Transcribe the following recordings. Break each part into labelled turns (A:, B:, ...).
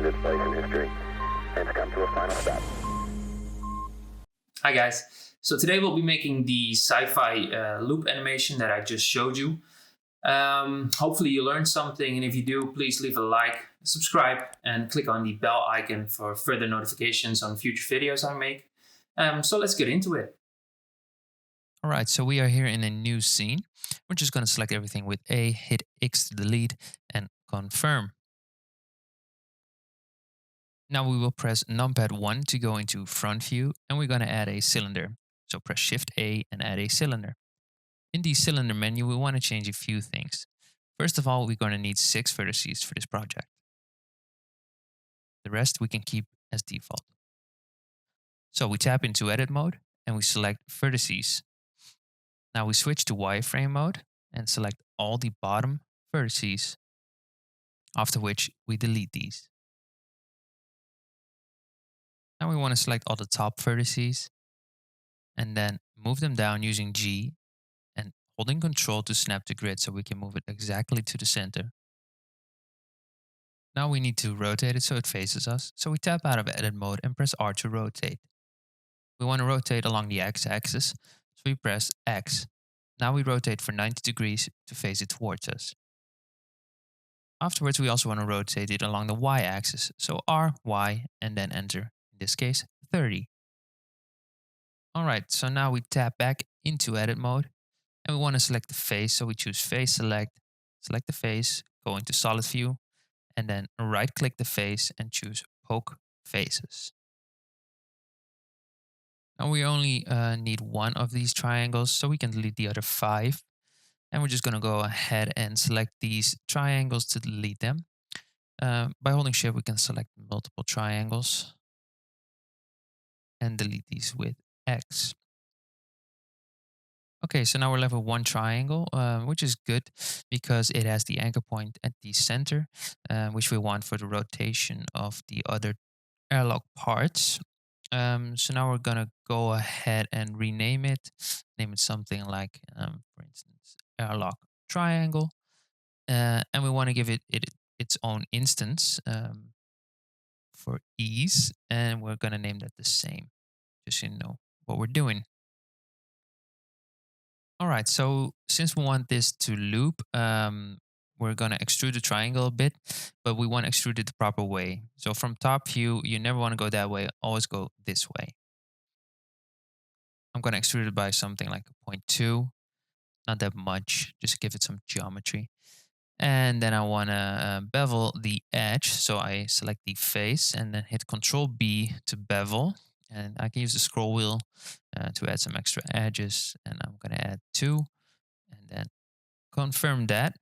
A: its place in history and to come to a final stop.
B: Hi guys, so today we'll be making the sci-fi loop animation that I just showed you. Hopefully you learned something, and if you do, please leave a like, subscribe, and click on the bell icon for further notifications on future videos I make. So let's get into it.
C: All right, so we are here in a new scene. We're just going to select everything with A, hit X to delete, and confirm. Now we will press numpad 1 to go into front view, and we're going to add a cylinder. So press Shift A and add a cylinder. In the cylinder menu, we want to change a few things. First of all, we're going to need 6 vertices for this project. The rest we can keep as default. So we tap into edit mode and we select vertices. Now we switch to wireframe mode and select all the bottom vertices, after which we delete these. Now we want to select all the top vertices and then move them down using G and holding Control to snap the grid so we can move it exactly to the center. Now we need to rotate it so it faces us, so we tap out of edit mode and press R to rotate. We want to rotate along the x-axis, so we press X. Now we rotate for 90 degrees to face it towards us. Afterwards, we also want to rotate it along the y-axis, so R, Y, and then enter, in this case, 30. Alright, so now we tap back into edit mode, and we want to select the face, so we choose Face Select, select the face, go into Solid View, and then right-click the face and choose Poke Faces. Now we only need one of these triangles, so we can delete the other 5. And we're just going to go ahead and select these triangles to delete them. By holding Shift, we can select multiple triangles and delete these with X. Okay, so now we're left with one triangle, which is good because it has the anchor point at the center, which we want for the rotation of the other airlock parts. So now we're gonna go ahead and rename it. Name it something like, for instance, Airlock Triangle. And we want to give it its own instance for ease. And we're gonna name that the same, just so you know what we're doing. All right, so since we want this to loop, we're going to extrude the triangle a bit, but we want to extrude it the proper way. So from top view, you never want to go that way, always go this way. I'm going to extrude it by something like 0.2, not that much, just give it some geometry. And then I want to bevel the edge, so I select the face and then hit Control B to bevel. And I can use the scroll wheel to add some extra edges, and I'm going to add 2 and then confirm that.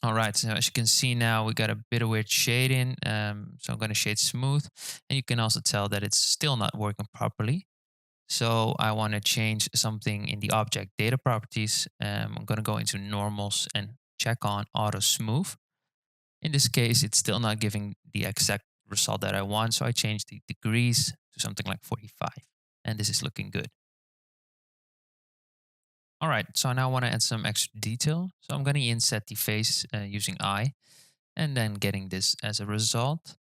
C: All right, so as you can see now, we got a bit of weird shading. So I'm going to shade smooth, and you can also tell that it's still not working properly. So I want to change something in the object data properties. I'm going to go into normals and check on auto smooth. In this case, it's still not giving the exact result that I want. So I changed the degrees to something like 45, and this is looking good. All right, so now I want to add some extra detail. So I'm going to inset the face using I, and then getting this as a result.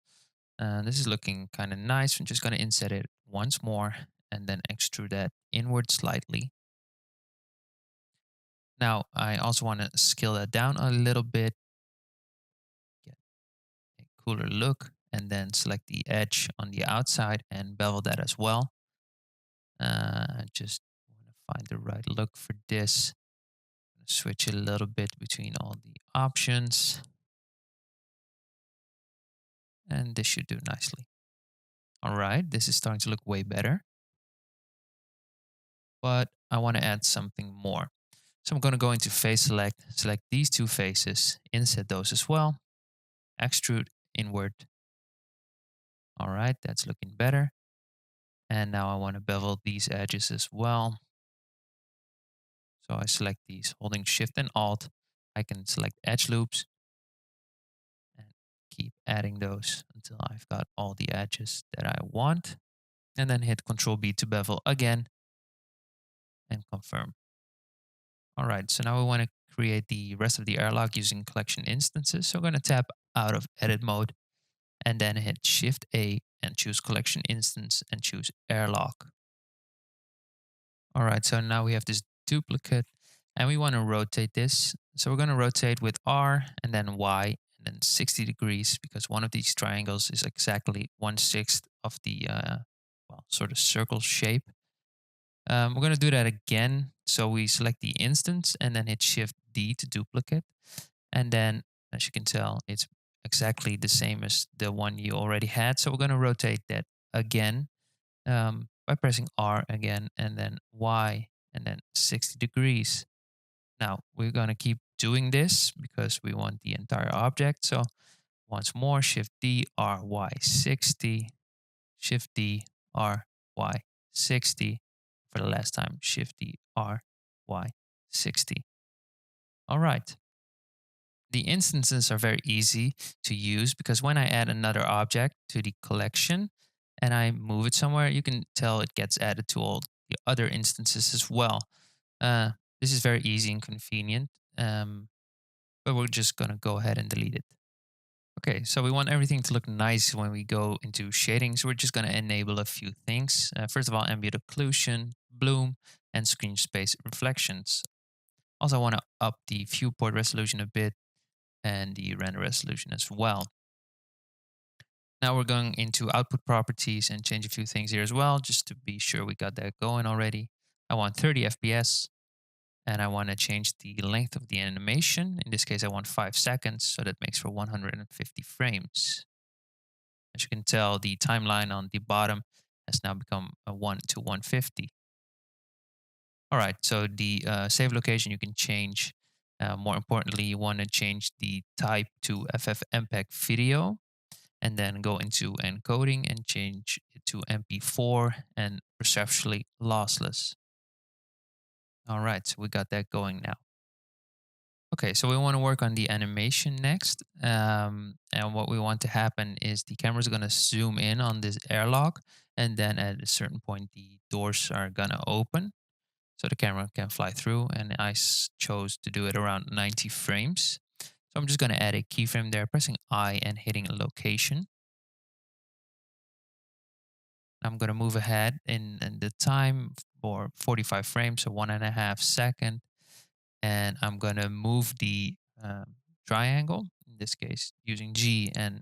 C: This is looking kind of nice. I'm just going to inset it once more and then extrude that inward slightly. Now I also want to scale that down a little bit, get a cooler look, and then select the edge on the outside and bevel that as well. Just want to find the right look for this. Switch a little bit between all the options. And this should do nicely. All right, this is starting to look way better. But I want to add something more. So I'm going to go into Face Select, select these 2 faces, inset those as well, extrude inward. All right, that's looking better. And now I want to bevel these edges as well. So I select these, holding Shift and Alt. I can select edge loops and keep adding those until I've got all the edges that I want. And then hit Control B to bevel again and confirm. All right, so now we want to create the rest of the airlock using collection instances. So I'm going to tap out of edit mode and then hit Shift A and choose Collection Instance and choose Airlock. All right, so now we have this duplicate and we want to rotate this. So we're going to rotate with R and then Y and then 60 degrees because one of these triangles is exactly 1/6 of the well, sort of circle shape. We're going to do that again. So we select the instance and then hit Shift D to duplicate. And then, as you can tell, it's exactly the same as the one you already had. So we're going to rotate that again by pressing R again and then Y and then 60 degrees. Now we're going to keep doing this because we want the entire object. So once more, Shift D, R, Y, 60, Shift D, R, Y, 60. For the last time, Shift D, R, Y, 60. All right. The instances are very easy to use because when I add another object to the collection and I move it somewhere, you can tell it gets added to all the other instances as well. Uh, this is very easy and convenient, but we're just going to go ahead and delete it. Okay, so we want everything to look nice when we go into shading. So we're just going to enable a few things. First of all, ambient occlusion, bloom, and screen space reflections. Also, I want to up the viewport resolution a bit and the render resolution as well. Now we're going into output properties and change a few things here as well, just to be sure we got that going already. I want 30 FPS and I want to change the length of the animation. In this case, I want 5 seconds, so that makes for 150 frames. As you can tell, the timeline on the bottom has now become a 1 to 150. All right, so the save location you can change. More importantly, you want to change the type to FFmpeg video and then go into encoding and change it to MP4 and perceptually lossless. All right, so we got that going now. Okay, so we want to work on the animation next. And what we want to happen is the camera is going to zoom in on this airlock, and then at a certain point, the doors are going to open. So the camera can fly through, and I chose to do it around 90 frames. So I'm just going to add a keyframe there, pressing I and hitting a location. I'm going to move ahead in the time for 45 frames, so 1.5 seconds. And I'm going to move the triangle, in this case, using G and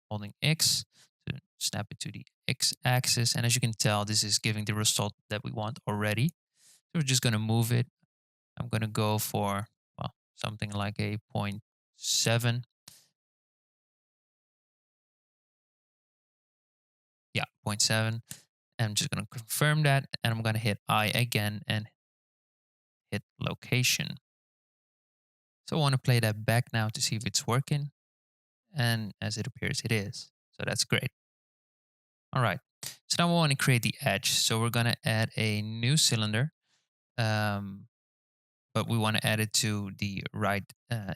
C: holding X to snap it to the X axis. And as you can tell, this is giving the result that we want already. So we're just going to move it. I'm going to go for, well, something like a 0.7. Yeah, 0.7. I'm just going to confirm that, and I'm going to hit I again and hit location. So I want to play that back now to see if it's working. And as it appears, it is. So that's great. All right. So now we want to create the edge. So we're going to add a new cylinder, but we want to add it to the right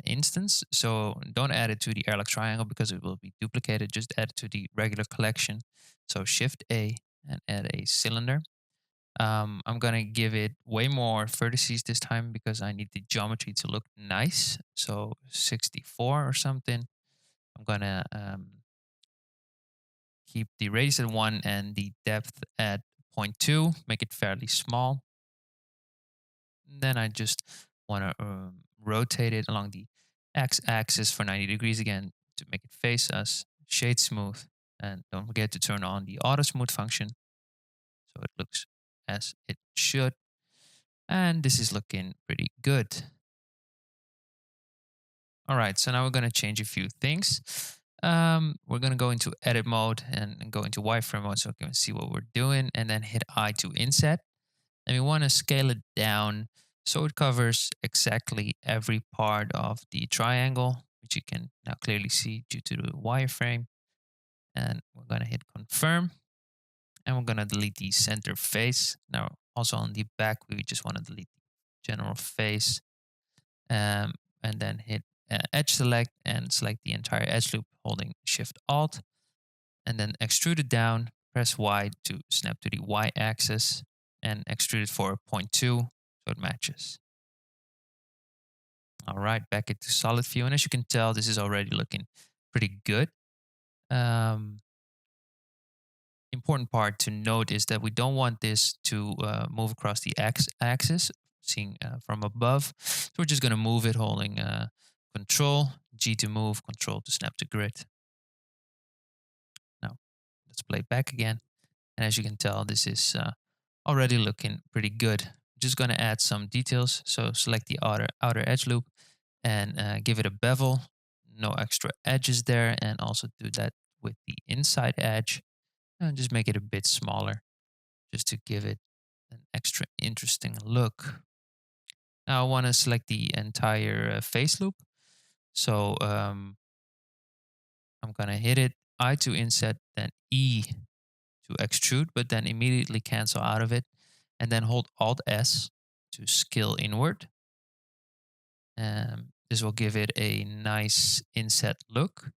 C: instance. So don't add it to the airlock triangle because it will be duplicated. Just add it to the regular collection. So Shift A and add a cylinder. I'm going to give it way more vertices this time because I need the geometry to look nice. So 64 or something. I'm going to keep the radius at 1 and the depth at 0.2, make it fairly small. And then I just want to rotate it along the x-axis for 90 degrees again to make it face us, shade smooth, and don't forget to turn on the auto smooth function so it looks as it should. And this is looking pretty good. All right, so now we're going to change a few things. We're going to go into edit mode and go into wireframe mode so we can see what we're doing, and then hit I to inset. And we want to scale it down so it covers exactly every part of the triangle, which you can now clearly see due to the wireframe. And we're going to hit confirm, and we're going to delete the center face. Now, also on the back, we just want to delete the general face. And then hit edge select and select the entire edge loop holding Shift Alt, and then extrude it down, press Y to snap to the Y axis and extrude it for 0.2 so it matches. All right, back into solid view, and as you can tell, this is already looking pretty good. Um, Important part to note is that we don't want this to move across the axis, seeing from above. So we're just going to move it holding Control, G to move, Control to snap to grid. Now, let's play it back again. And as you can tell, this is already looking pretty good. Just going to add some details. So select the outer edge loop and give it a bevel. No extra edges there. And also do that with the inside edge. And just make it a bit smaller, just to give it an extra interesting look. Now I want to select the entire face loop. So I'm going to hit it, I to inset, then E to extrude, but then immediately cancel out of it. And then hold Alt S to scale inward. This will give it a nice inset look.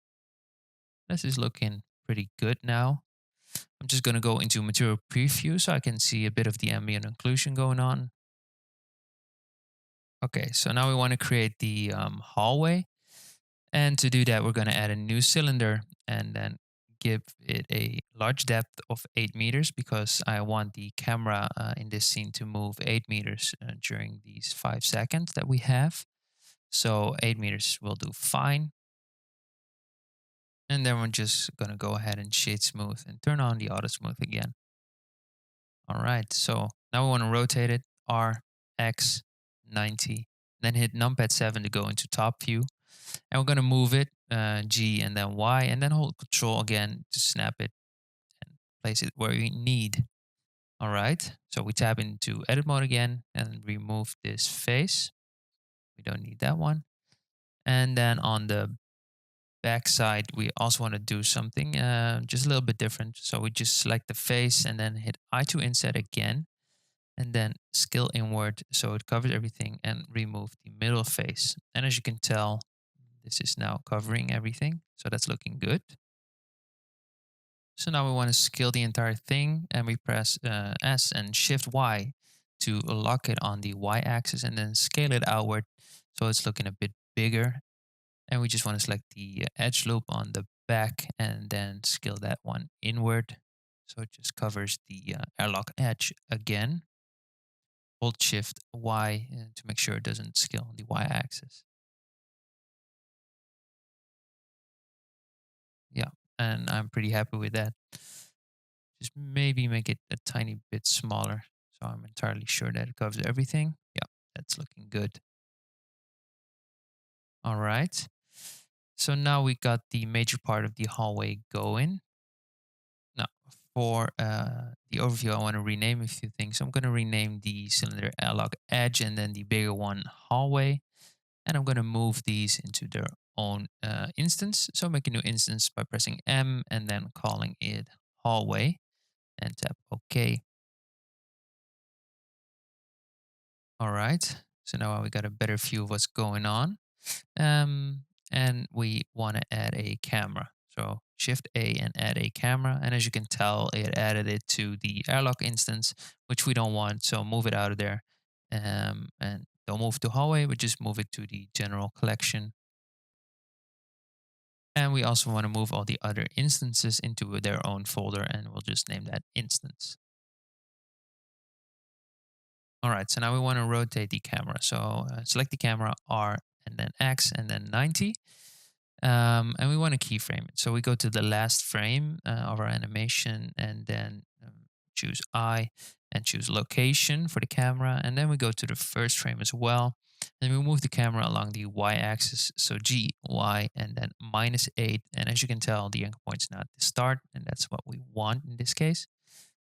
C: This is looking pretty good now. I'm just going to go into material preview so I can see a bit of the ambient occlusion going on. Okay, so now we want to create the hallway. And to do that, we're going to add a new cylinder and then give it a large depth of 8 meters because I want the camera in this scene to move 8 meters during these 5 seconds that we have. So 8 meters will do fine. And then we're just going to go ahead and shade smooth and turn on the auto smooth again. All right, so now we want to rotate it, R, X, 90, then hit numpad 7 to go into top view. And we're going to move it, G and then Y, and then hold Control again to snap it and place it where we need. All right, so we tap into edit mode again and remove this face. We don't need that one. And then on the back side, we also want to do something just a little bit different. So we just select the face and then hit I to inset again. And then scale inward so it covers everything and remove the middle face. And as you can tell, this is now covering everything. So that's looking good. So now we want to scale the entire thing and we press S and Shift Y to lock it on the Y axis and then scale it outward so it's looking a bit bigger. And we just want to select the edge loop on the back and then scale that one inward. So it just covers the airlock edge again. Hold Shift Y to make sure it doesn't scale on the Y axis. Yeah, and I'm pretty happy with that. Just maybe make it a tiny bit smaller so I'm entirely sure that it covers everything. Yeah, that's looking good. All right. So now we got the major part of the hallway going. Now, for the overview, I want to rename a few things. So I'm going to rename the cylinder airlock edge and then the bigger one hallway. And I'm going to move these into their own instance. So make a new instance by pressing M and then calling it hallway and tap OK. All right. So now we got a better view of what's going on. And we want to add a camera. So Shift A and add a camera. And as you can tell, it added it to the airlock instance, which we don't want. So move it out of there. And don't move to hallway, but just move it to the general collection. And we also want to move all the other instances into their own folder, and we'll just name that instance. All right, so now we want to rotate the camera. So select the camera, R, and then X, and then 90. And we want to keyframe it. So we go to the last frame of our animation, and then choose I, and choose location for the camera. And then we go to the first frame as well. And we move the camera along the Y axis. So G, Y, and then -8. And as you can tell, the anchor point is now at the start. And that's what we want in this case.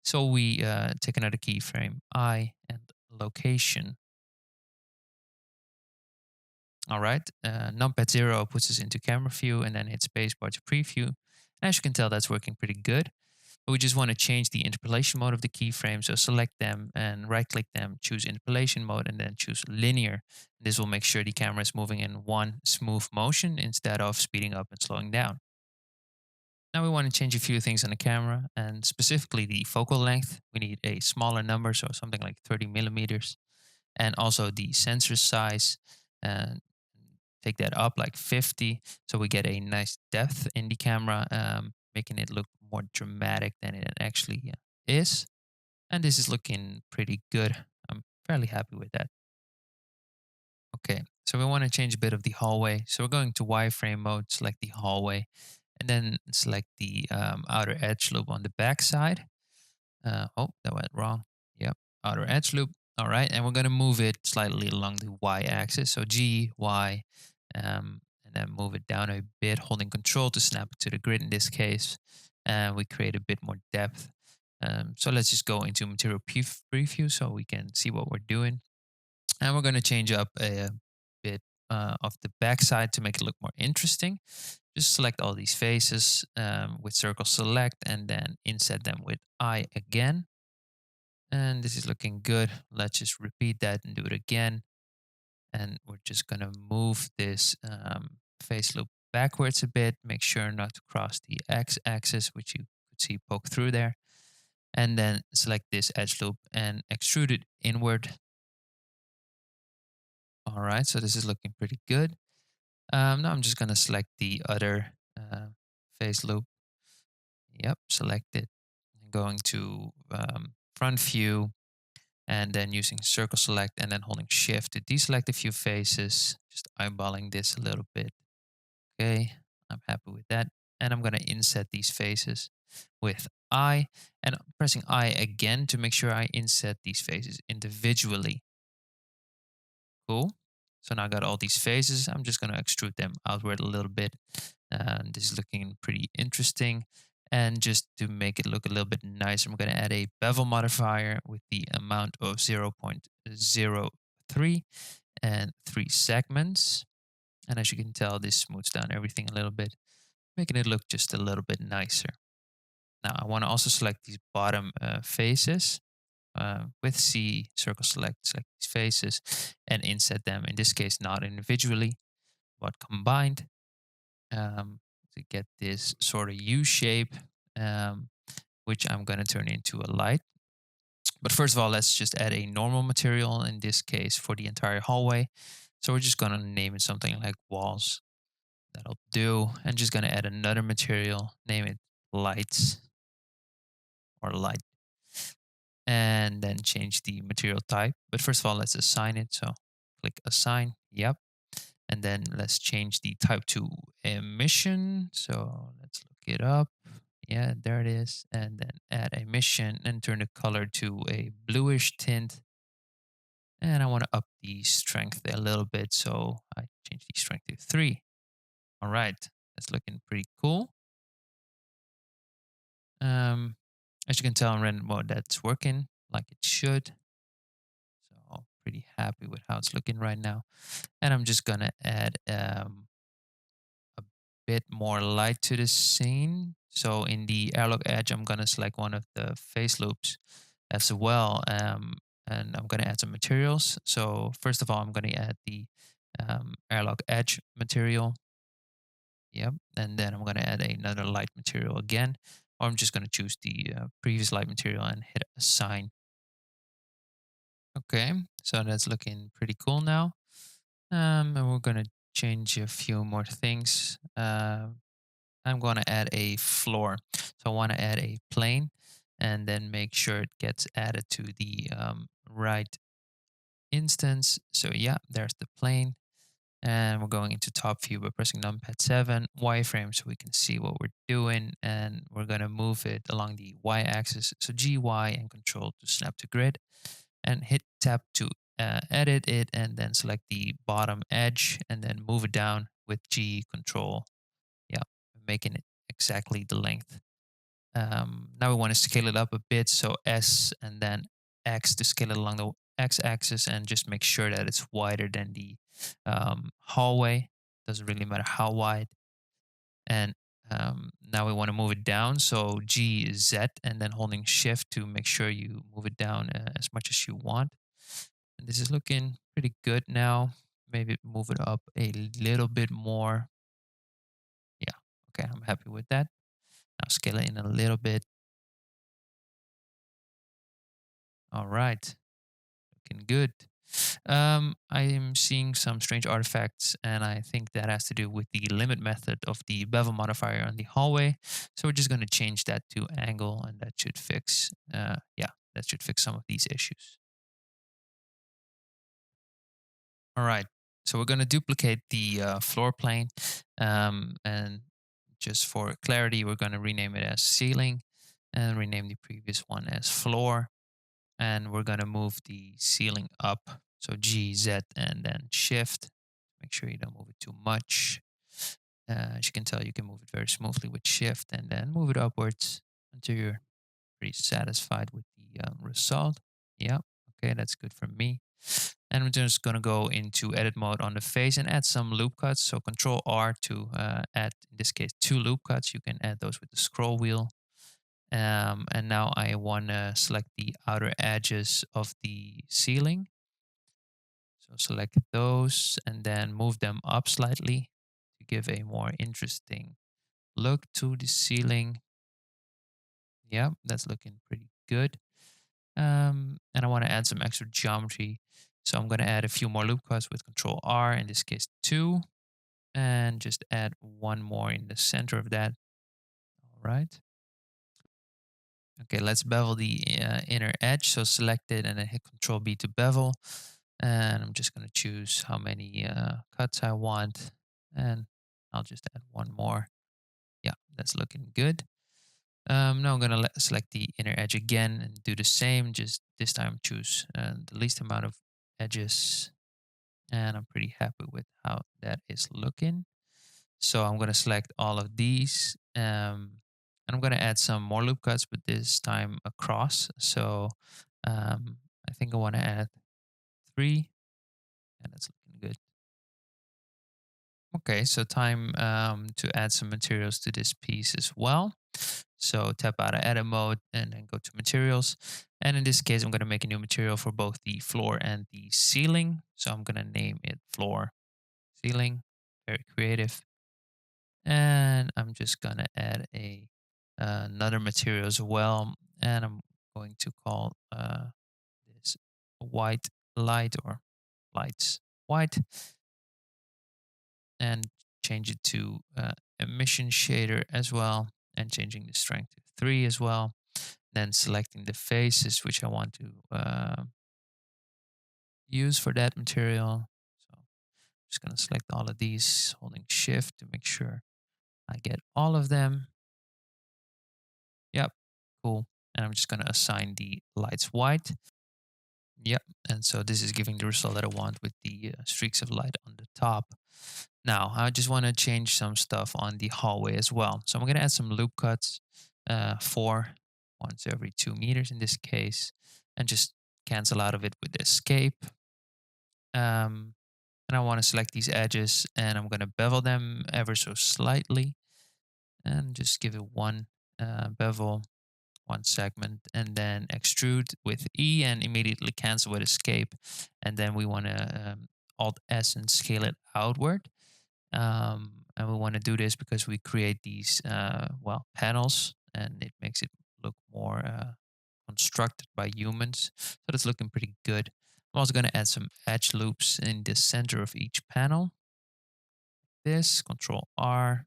C: So we take another keyframe, I, and location. All right, numpad 0 puts us into camera view and then hit spacebar to preview. And as you can tell, that's working pretty good. But we just want to change the interpolation mode of the keyframe. So select them and right click them, choose interpolation mode, and then choose linear. This will make sure the camera is moving in one smooth motion instead of speeding up and slowing down. Now we want to change a few things on the camera, and specifically the focal length. We need a smaller number, so something like 30 millimeters. And also the sensor size, and take that up like 50 so we get a nice depth in the camera, making it look more dramatic than it actually is. And this is looking pretty good. I'm fairly happy with that. Okay, so we want to change a bit of the hallway. So we're going to wireframe mode, select the hallway, and then select the outer edge loop on the back side. Oh, that went wrong. Yep, outer edge loop. All right, and we're going to move it slightly along the y-axis. So G, Y, and then move it down a bit, holding Control to snap it to the grid in this case. And we create a bit more depth. So let's just go into material preview so we can see what we're doing. And we're going to change up a bit of the backside to make it look more interesting. Just select all these faces with circle select and then inset them with I again. And this is looking good. Let's just repeat that and do it again. And we're just going to move this face loop backwards a bit. Make sure not to cross the X axis, which you could see poke through there. And then select this edge loop and extrude it inward. All right, so this is looking pretty good. Now I'm just going to select the other face loop. Yep, select it. I'm going to front view and then using circle select and then holding shift to deselect a few faces. Just eyeballing this a little bit. Okay, I'm happy with that. And I'm going to inset these faces with I and pressing I again to make sure I inset these faces individually. Cool. So now I got all these faces. I'm just going to extrude them outward a little bit. And this is looking pretty interesting. And just to make it look a little bit nicer, I'm going to add a bevel modifier with the amount of 0.03 and 3 segments. And as you can tell, this smooths down everything a little bit, making it look just a little bit nicer. Now I want to also select these bottom faces. With C, circle select these faces and inset them, in this case, not individually, but combined to get this sort of U shape, which I'm going to turn into a light. But first of all, let's just add a normal material, in this case, for the entire hallway. So we're just going to name it something like walls. That'll do. And just going to add another material, name it lights or light, and then change the material type. But first of all, let's assign it. So click assign. Yep. And then let's change the type to emission. So let's look it up. Yeah, there it is. And then add emission and turn the color to a bluish tint. And I want to up the strength a little bit. So I change the strength to 3. All right. That's looking pretty cool. As you can tell in render mode, that's working like it should. So pretty happy with how it's looking right now. And I'm just gonna add a bit more light to the scene. So in the airlock edge, I'm gonna select one of the face loops as well. And I'm gonna add some materials. So first of all, I'm gonna add the airlock edge material. Yep. And then I'm gonna add another light material again. Or I'm just gonna choose the previous light material and hit assign. Okay, so that's looking pretty cool now. And we're gonna change a few more things. I'm gonna add a floor. So I want to add a plane, and then make sure it gets added to the right instance. So yeah, there's the plane. And we're going into top view by pressing numpad 7, wireframe, so we can see what we're doing. And we're gonna move it along the y-axis. So G, Y, and Control to snap to grid, and hit tab to edit it, and then select the bottom edge and then move it down with G Control. Yeah, making it exactly the length. Now we want to scale it up a bit, so S and then X to scale it along the X axis, and just make sure that it's wider than the hallway. Doesn't really matter how wide. And now we want to move it down, so G is Z, and then holding shift to make sure you move it down as much as you want. And this is looking pretty good now. Maybe move it up a little bit more. Yeah, okay, I'm happy with that. Now scale it in a little bit. All right, looking good. I am seeing some strange artifacts, and I think that has to do with the limit method of the bevel modifier on the hallway. So we're just going to change that to angle, and that should fix, yeah, that should fix some of these issues. All right. So we're going to duplicate the floor plane, and just for clarity, we're going to rename it as ceiling, and rename the previous one as floor. And we're going to move the ceiling up. So G, Z, and then Shift. Make sure you don't move it too much. As you can tell, you can move it very smoothly with Shift, and then move it upwards until you're pretty satisfied with the result. Yeah, okay, that's good for me. And I'm just going to go into edit mode on the face and add some loop cuts. So Control R to add, in this case, 2 loop cuts. You can add those with the scroll wheel. And now I want to select the outer edges of the ceiling. So select those and then move them up slightly to give a more interesting look to the ceiling. Yeah, that's looking pretty good. And I want to add some extra geometry. So I'm going to add a few more loop cuts with Control R, in this case 2, and just add one more in the center of that. All right. Okay, let's bevel the inner edge. So select it and then hit Control B to bevel. And I'm just going to choose how many cuts I want. And I'll just add one more. Yeah, that's looking good. Now I'm going to select the inner edge again and do the same. Just this time choose the least amount of edges. And I'm pretty happy with how that is looking. So I'm going to select all of these. And I'm going to add some more loop cuts, but this time across. So I think I want to add 3. And that's looking good. Okay, so time to add some materials to this piece as well. So tap out of edit mode and then go to materials. And in this case, I'm going to make a new material for both the floor and the ceiling. So I'm going to name it floor ceiling. Very creative. And I'm just going to add another material as well. And I'm going to call this white light, or lights white, and change it to emission shader as well, and changing the strength to 3 as well. Then selecting the faces which I want to use for that material. So I'm just going to select all of these, holding shift to make sure I get all of them. Yep, cool. And I'm just going to assign the lights white. Yep, and so this is giving the result that I want with the streaks of light on the top. Now, I just want to change some stuff on the hallway as well. So I'm going to add some loop cuts, 4, once every 2 meters in this case, and just cancel out of it with escape. And I want to select these edges, and I'm going to bevel them ever so slightly, and just give it one bevel, one segment, and then extrude with E and immediately cancel with escape. And then we want to Alt S and scale it outward. And we want to do this because we create these well, panels, and it makes it look more constructed by humans. So that's looking pretty good. I'm also going to add some edge loops in the center of each panel. This, Control R.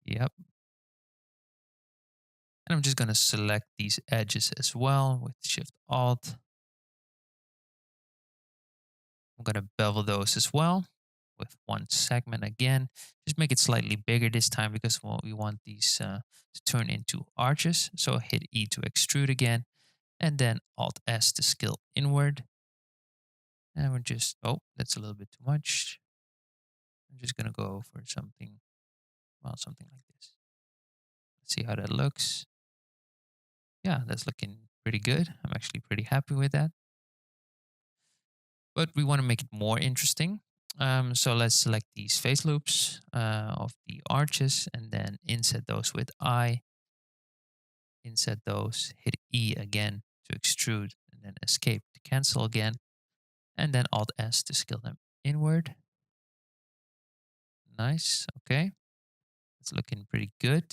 C: Yep. And I'm just going to select these edges as well with Shift Alt. I'm going to bevel those as well with one segment again. Just make it slightly bigger this time because we want these to turn into arches. So hit E to extrude again, and then Alt S to scale inward. And we're just, oh, that's a little bit too much. I'm just going to go for something, well, something like this. Let's see how that looks. Yeah, that's looking pretty good. I'm actually pretty happy with that. But we want to make it more interesting. So let's select these face loops of the arches and then inset those with I. Inset those, hit E again to extrude, and then escape to cancel again. And then Alt S to scale them inward. Nice, okay. It's looking pretty good.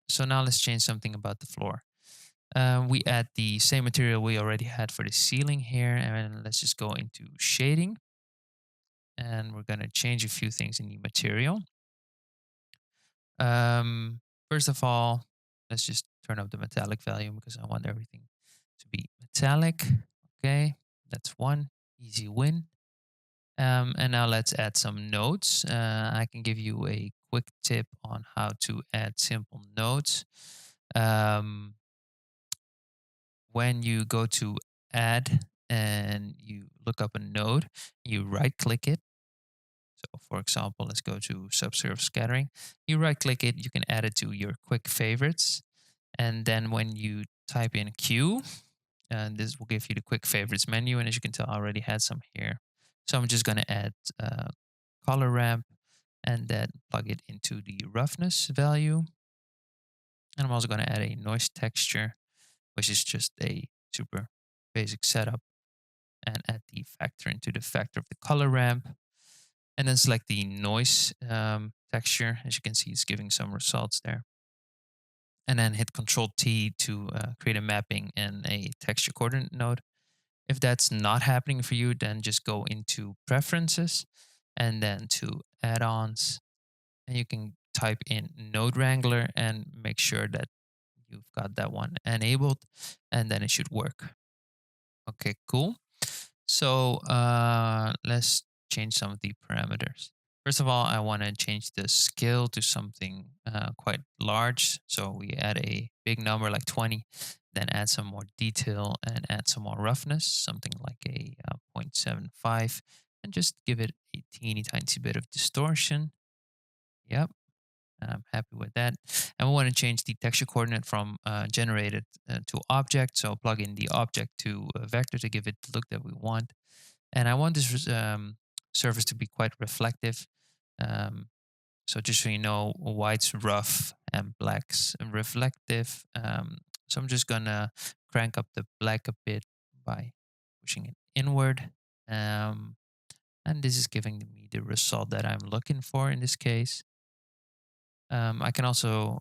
C: So now let's change something about the floor. We add the same material we already had for the ceiling here, and let's just go into shading, and we're going to change a few things in the material. Um, First of all, let's just turn up the metallic value because I want everything to be metallic. Okay, that's one easy win. And now let's add some nodes. I can give you a quick tip on how to add simple nodes. Um, when you go to add and you look up a node, you right click it. So for example, let's go to subsurface scattering. You right click it, you can add it to your quick favorites. And then when you type in Q, this will give you the quick favorites menu. And as you can tell, I already had some here. So I'm just going to add color ramp and then plug it into the roughness value. And I'm also going to add a noise texture, which is just a super basic setup, and add the factor into the factor of the color ramp. And then select the noise texture. As you can see, it's giving some results there. And then hit Control T to create a mapping and a texture coordinate node. If that's not happening for you, then just go into Preferences and then to Add-ons. And you can type in Node Wrangler and make sure that you've got that one enabled, and then it should work. Okay, cool. So let's change some of the parameters. First of all, I want to change the scale to something quite large. So we add a big number like 20, then add some more detail and add some more roughness, something like a 0.75, and just give it a teeny tiny bit of distortion. Yep, I'm happy with that. And we want to change the texture coordinate from generated to object. So plug in the object to vector to give it the look that we want. And I want this surface to be quite reflective. Um, so just so you know, white's rough and black's reflective. So I'm just gonna crank up the black a bit by pushing it inward. Um, and this is giving me the result that I'm looking for in this case. I can also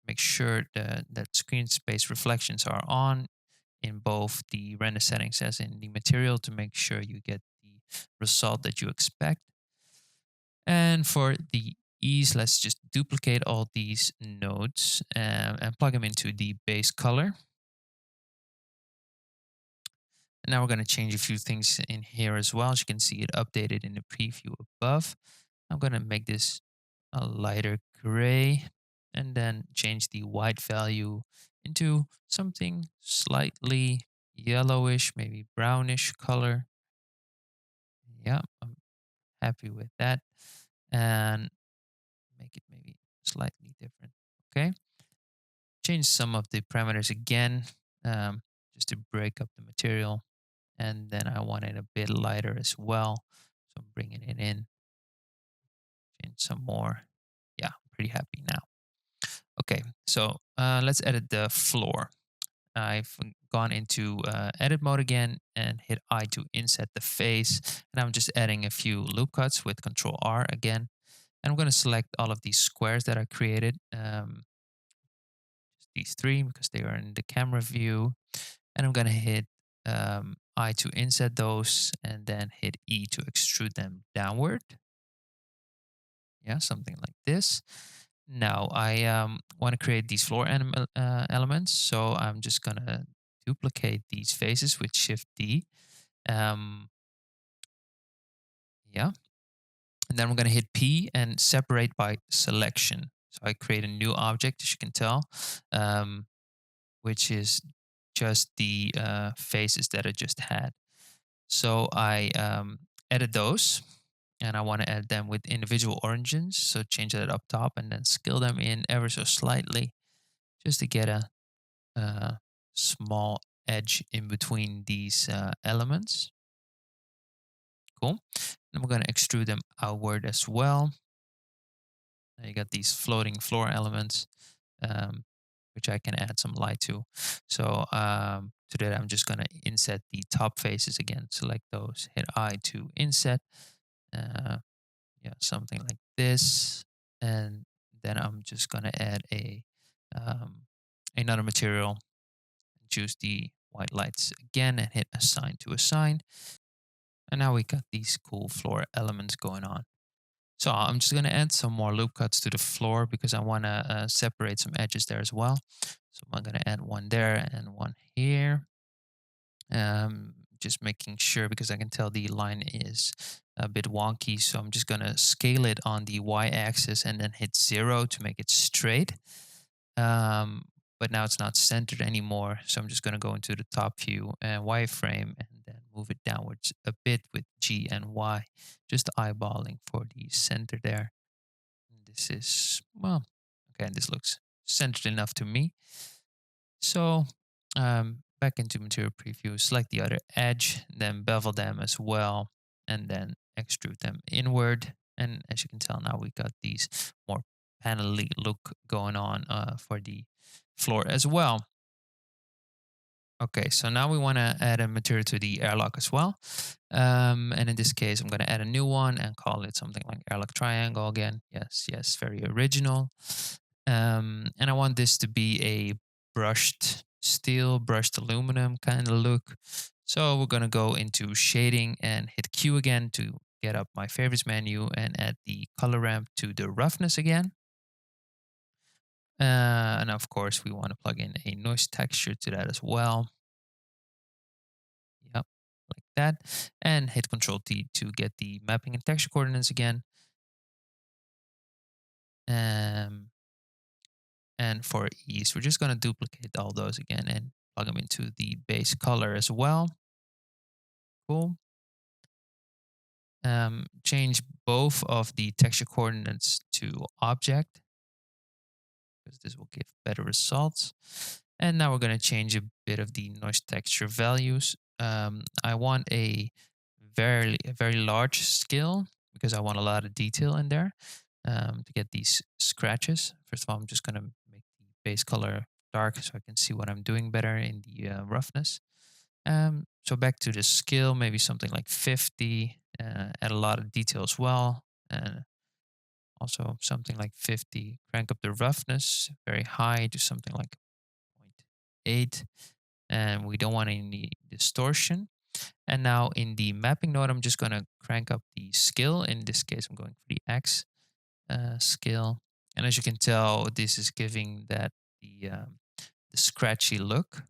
C: make sure that screen space reflections are on in both the render settings as in the material to make sure you get the result that you expect. And for the ease, let's just duplicate all these nodes and plug them into the base color. And now we're going to change a few things in here as well. As you can see it updated in the preview above. I'm going to make this a lighter gray and then change the white value into something slightly yellowish, maybe brownish color. Yeah, I'm happy with that. And make it maybe slightly different. Okay. Change some of the parameters again, just to break up the material. And then I want it a bit lighter as well. So I'm bringing it in. Change some more. Yeah, I'm pretty happy now. Okay, so let's edit the floor. I've gone into edit mode again and hit I to inset the face. And I'm just adding a few loop cuts with Control R again. And I'm going to select all of these squares that I created. These three because they are in the camera view. And I'm going to hit I to inset those and then hit E to extrude them downward. Yeah, something like this. Now I want to create these floor elements. So I'm just going to duplicate these faces with Shift D. Um, yeah. And then I'm going to hit P and separate by selection. So I create a new object, as you can tell, which is just the faces that I just had. So I edit those and I want to add them with individual origins. So change that up top and then scale them in ever so slightly just to get a small edge in between these elements. Cool. And we're going to extrude them outward as well. Now you got these floating floor elements, which I can add some light to. So to that, I'm just going to inset the top faces again. Select those, hit I to inset. Yeah, something like this. And then I'm just going to add a another material, choose the white lights again and hit assign to assign. And now we got these cool floor elements going on. So I'm just going to add some more loop cuts to the floor because I want to separate some edges there as well. So I'm going to add one there and one here. Just making sure because I can tell the line is a bit wonky. So I'm just going to scale it on the y-axis and then hit 0 to make it straight. Um, but now it's not centered anymore. So I'm just going to go into the top view and wireframe and then move it downwards a bit with G and Y, just eyeballing for the center there. This is, well, okay, this looks centered enough to me. So back into material preview, select the other edge, then bevel them as well, and then extrude them inward. And as you can tell now, we got these more panelly look going on for the floor as well. Okay, so now we want to add a material to the airlock as well. And in this case, I'm going to add a new one and call it something like airlock triangle again. Yes, yes, very original. And I want this to be a brushed steel, brushed aluminum kind of look. So we're going to go into shading and hit Q again to get up my favorites menu and add the color ramp to the roughness again. And of course, we want to plug in a noise texture to that as well. Yep, like that. And hit Control T to get the mapping and texture coordinates again. And for ease, we're just going to duplicate all those again and plug them into the base color as well. Cool. Change both of the texture coordinates to object because this will give better results. And now we're going to change a bit of the noise texture values. I want a very large scale because I want a lot of detail in there to get these scratches. First of all, I'm just going to make the base color dark so I can see what I'm doing better in the roughness. So back to the scale, maybe something like 50, add a lot of detail as well. And also something like 50, crank up the roughness very high to something like 0.8. And we don't want any distortion. And now in the mapping node, I'm just going to crank up the scale. In this case, I'm going for the X scale. And as you can tell, this is giving that the scratchy look.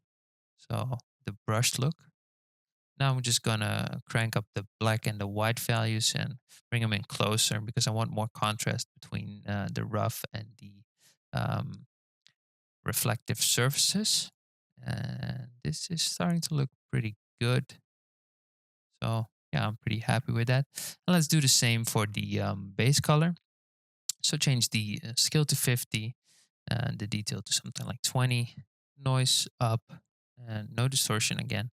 C: So the brushed look. Now I'm just gonna crank up the black and the white values and bring them in closer because I want more contrast between the rough and the um, reflective surfaces. And this is starting to look pretty good. So yeah, I'm pretty happy with that. And let's do the same for the base color. So change the scale to 50 and the detail to something like 20, noise up, and no distortion again.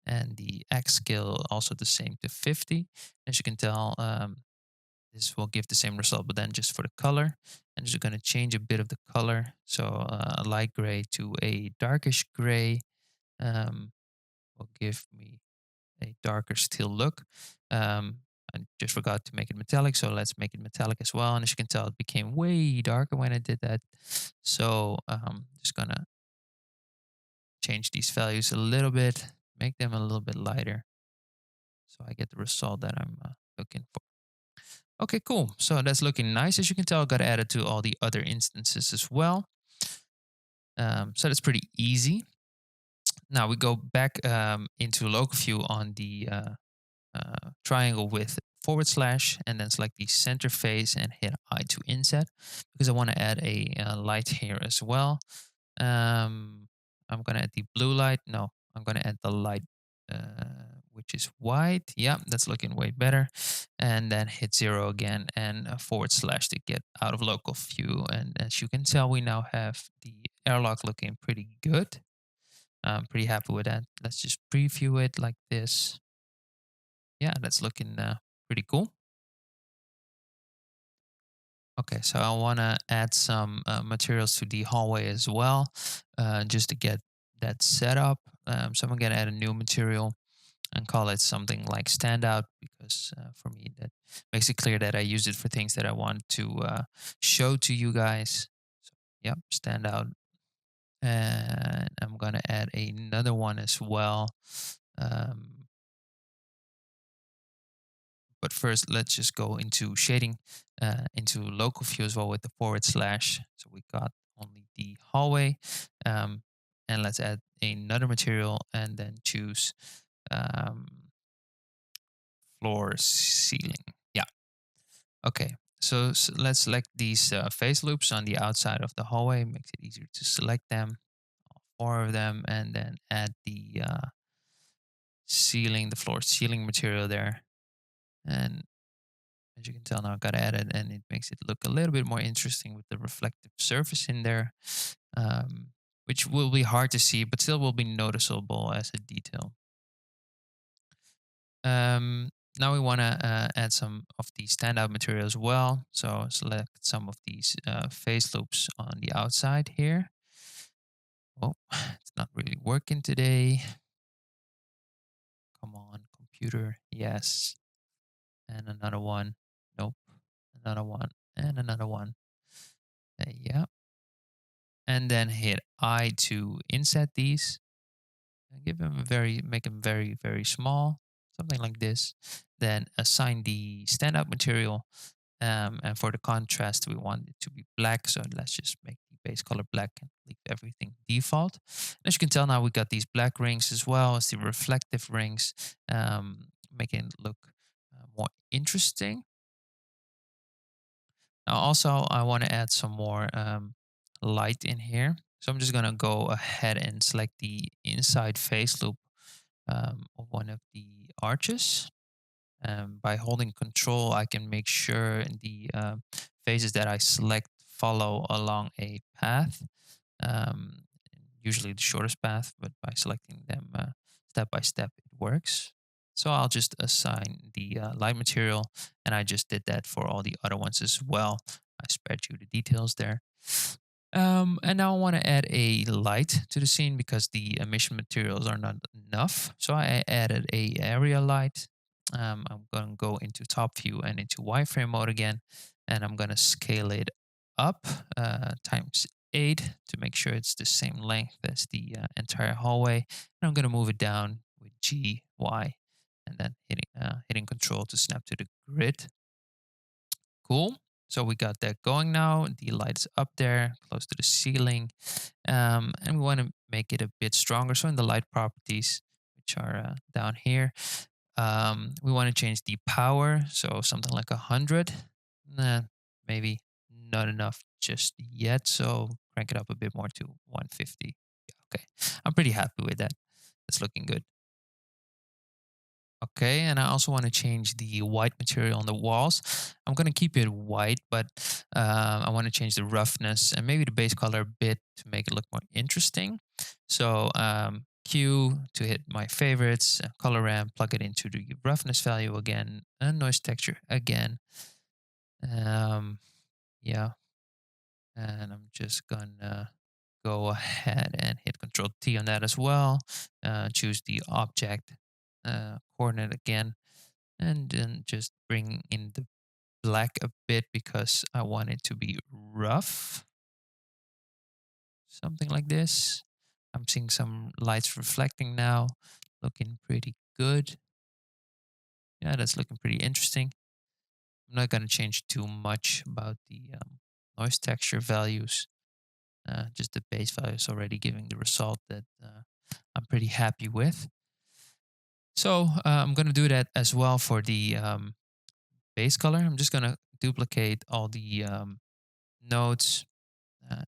C: And the X scale also the same to 50. As you can tell, this will give the same result, but then just for the color. And just going to change a bit of the color. So a light gray to a darkish gray will give me a darker steel look. I just forgot to make it metallic, so let's make it metallic as well. And as you can tell, it became way darker when I did that. So just gonna change these values a little bit, make them a little bit lighter, so I get the result that I'm looking for. Okay, cool. So that's looking nice. As you can tell, I got added to all the other instances as well. So that's pretty easy. Now we go back into local view on the triangle with forward slash and then select the center face and hit I to inset because I want to add a light here as well. I'm going to add the blue light. No, I'm going to add the light, which is white. Yeah, that's looking way better. And then hit 0 again and forward slash to get out of local view. And as you can tell, we now have the airlock looking pretty good. I'm pretty happy with that. Let's just preview it like this. Yeah, that's looking pretty cool. Okay, so I want to add some materials to the hallway as well, just to get that set up. So I'm going to add a new material and call it something like standout because for me that makes it clear that I use it for things that I want to show to you guys. So, yep, standout. And I'm gonna add another one as well. Um, but first, let's just go into shading, into local view as well with the forward slash. So we got only the hallway. Um, and let's add another material and then choose um, floor ceiling. Yeah. Okay. So, let's select these face loops on the outside of the hallway. Makes it easier to select them, all four of them, and then add the ceiling, the floor ceiling material there. And as you can tell now, I got added, and it makes it look a little bit more interesting with the reflective surface in there, um, which will be hard to see, but still will be noticeable as a detail. Um, Now we want to add some of the standout material as well. So select some of these face loops on the outside here. Oh, it's not really working today. Come on, computer. Yes. And another one. Nope. Another one. And another one. Yeah. And then hit I to inset these. And make them very, very small. Something like this. Then assign the standout material. And for the contrast, we want it to be black. So let's just make the base color black and leave everything default. As you can tell now, we got these black rings as well as the reflective rings, making it look more interesting. Now, also, I want to add some more light in here. So I'm just going to go ahead and select the inside face loop of one of the arches. By holding control, I can make sure the phases that I select follow along a path, um, usually the shortest path, but by selecting them step by step, it works. So I'll just assign the light material, and I just did that for all the other ones as well. I spared you the details there. And now I want to add a light to the scene because the emission materials are not enough. So I added a area light. I'm going to go into top view and into wireframe mode again. And I'm going to scale it up times 8 to make sure it's the same length as the entire hallway. And I'm going to move it down with G, Y, and then hitting control to snap to the grid. Cool. So we got that going now. The light is up there, close to the ceiling. And we want to make it a bit stronger. So in the light properties, which are down here, we want to change the power. So something like 100. Nah, maybe not enough just yet. So crank it up a bit more to 150. Yeah, okay. I'm pretty happy with that. It's looking good. Okay, and I also want to change the white material on the walls. I'm going to keep it white, but I want to change the roughness and maybe the base color a bit to make it look more interesting. So Q to hit my favorites, color ramp, plug it into the roughness value again, and noise texture again. Um, yeah, and I'm just gonna go ahead and hit Control T on that as well. Choose the object coordinate again and then just bring in the black a bit because I want it to be rough. Something like this. I'm seeing some lights reflecting now, looking pretty good. Yeah, that's looking pretty interesting. I'm not going to change too much about the noise texture values. Just the base value is already giving the result that I'm pretty happy with. So I'm going to do that as well for the base color. I'm just going to duplicate all the nodes,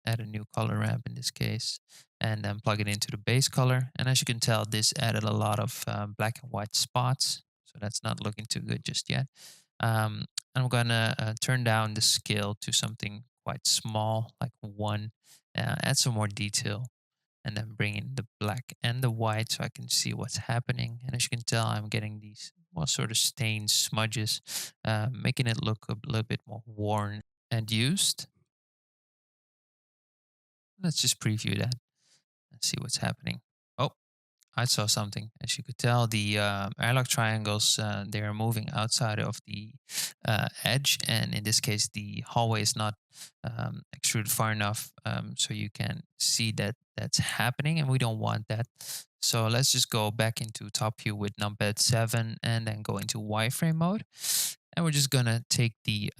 C: add a new color ramp in this case, and then plug it into the base color. And as you can tell, this added a lot of black and white spots. So that's not looking too good just yet. I'm gonna turn down the scale to something quite small, like 1, add some more detail, and then bring in the black and the white so I can see what's happening. And as you can tell, I'm getting these well, sort of stains, smudges, making it look a little bit more worn and used. Let's just preview that and see what's happening. Oh, I saw something. As you could tell, the airlock triangles, they are moving outside of the edge. And in this case, the hallway is not extruded far enough so you can see that that's happening. And we don't want that. So let's just go back into top view with numpad 7 and then go into wireframe mode. And we're just going to take the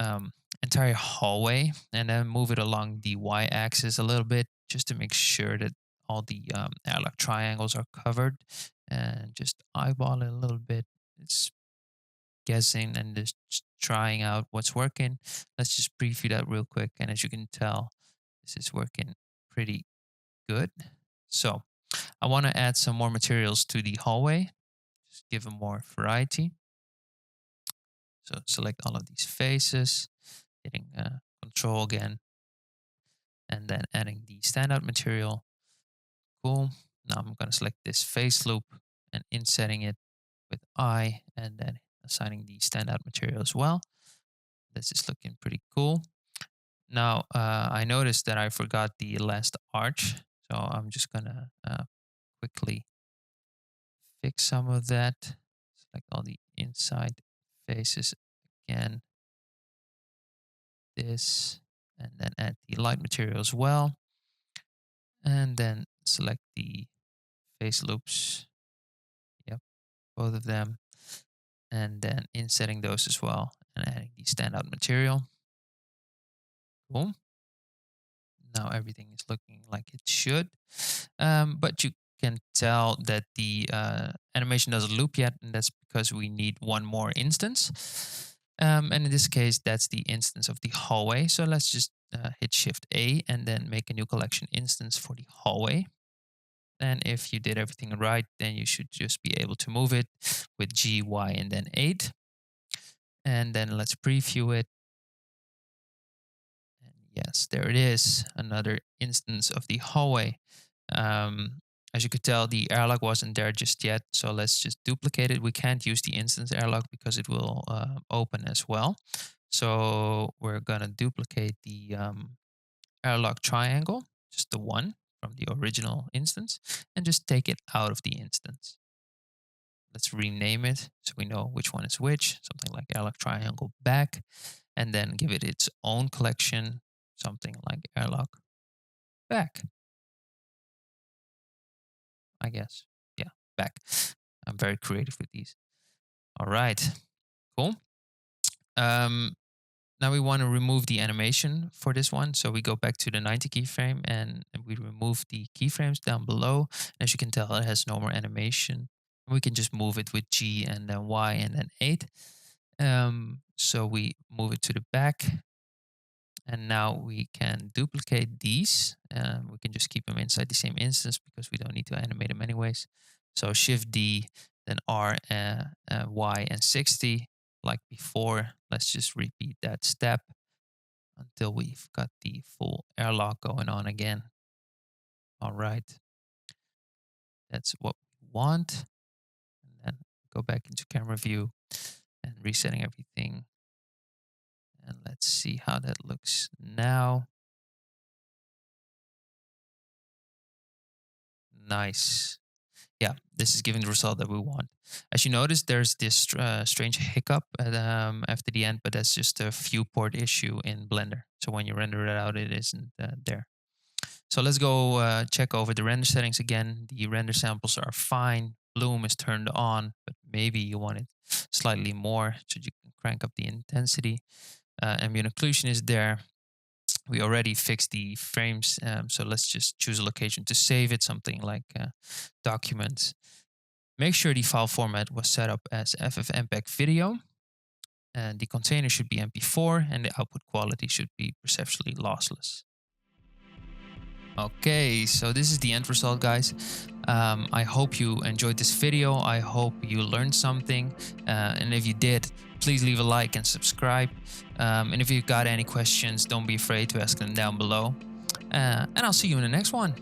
C: entire hallway and then move it along the y-axis a little bit just to make sure that all the airlock triangles are covered, and just eyeball it a little bit. It's guessing and just trying out what's working. Let's just preview that real quick. And as you can tell, this is working pretty good. So I want to add some more materials to the hallway, just give them more variety. So select all of these faces, hitting control again, and then adding the standout material. Cool. Now I'm going to select this face loop and insetting it with I, and then assigning the standout material as well. This is looking pretty cool. Now I noticed that I forgot the last arch, so I'm just going to quickly fix some of that. Select all the inside faces again. This, and then add the light material as well. And then select the face loops. Yep, both of them. And then insetting those as well and adding the standout material. Cool. Now everything is looking like it should. But you can tell that the animation doesn't loop yet, and that's because we need one more instance. And in this case, that's the instance of the hallway. So let's just hit Shift A and then make a new collection instance for the hallway. And if you did everything right, then you should just be able to move it with G, Y, and then 8. And then let's preview it. And yes, there it is, another instance of the hallway. As you could tell, the airlock wasn't there just yet, so let's just duplicate it. We can't use the instance airlock because it will open as well. So we're gonna duplicate the airlock triangle, just the one from the original instance, and just take it out of the instance. Let's rename it so we know which one is which, something like airlock triangle back, and then give it its own collection, something like airlock back, I guess. Yeah, back. I'm very creative with these. All right, cool. Now we want to remove the animation for this one. So we go back to the 90 keyframe and we remove the keyframes down below. As you can tell, it has no more animation. We can just move it with G and then Y and then 8. So we move it to the back. And now we can duplicate these. We can just keep them inside the same instance because we don't need to animate them anyways. So Shift D, then R, Y, and 60 like before. Let's just repeat that step until we've got the full airlock going on again. All right. That's what we want. And then go back into camera view and resetting everything. And let's see how that looks now. Nice. Yeah, this is giving the result that we want. As you notice, there's this strange hiccup after the end, but that's just a viewport issue in Blender. So when you render it out, it isn't there. So let's go check over the render settings again. The render samples are fine. Bloom is turned on, but maybe you want it slightly more so you can crank up the intensity. Ambient occlusion is there. We already fixed the frames, so let's just choose a location to save it, something like documents. Make sure the file format was set up as FFmpeg video, and the container should be MP4, and the output quality should be perceptually lossless. Okay, so this is the end result, guys. I hope you enjoyed this video. I hope you learned something. And if you did, please leave a like and subscribe. And if you've got any questions, don't be afraid to ask them down below. And I'll see you in the next one.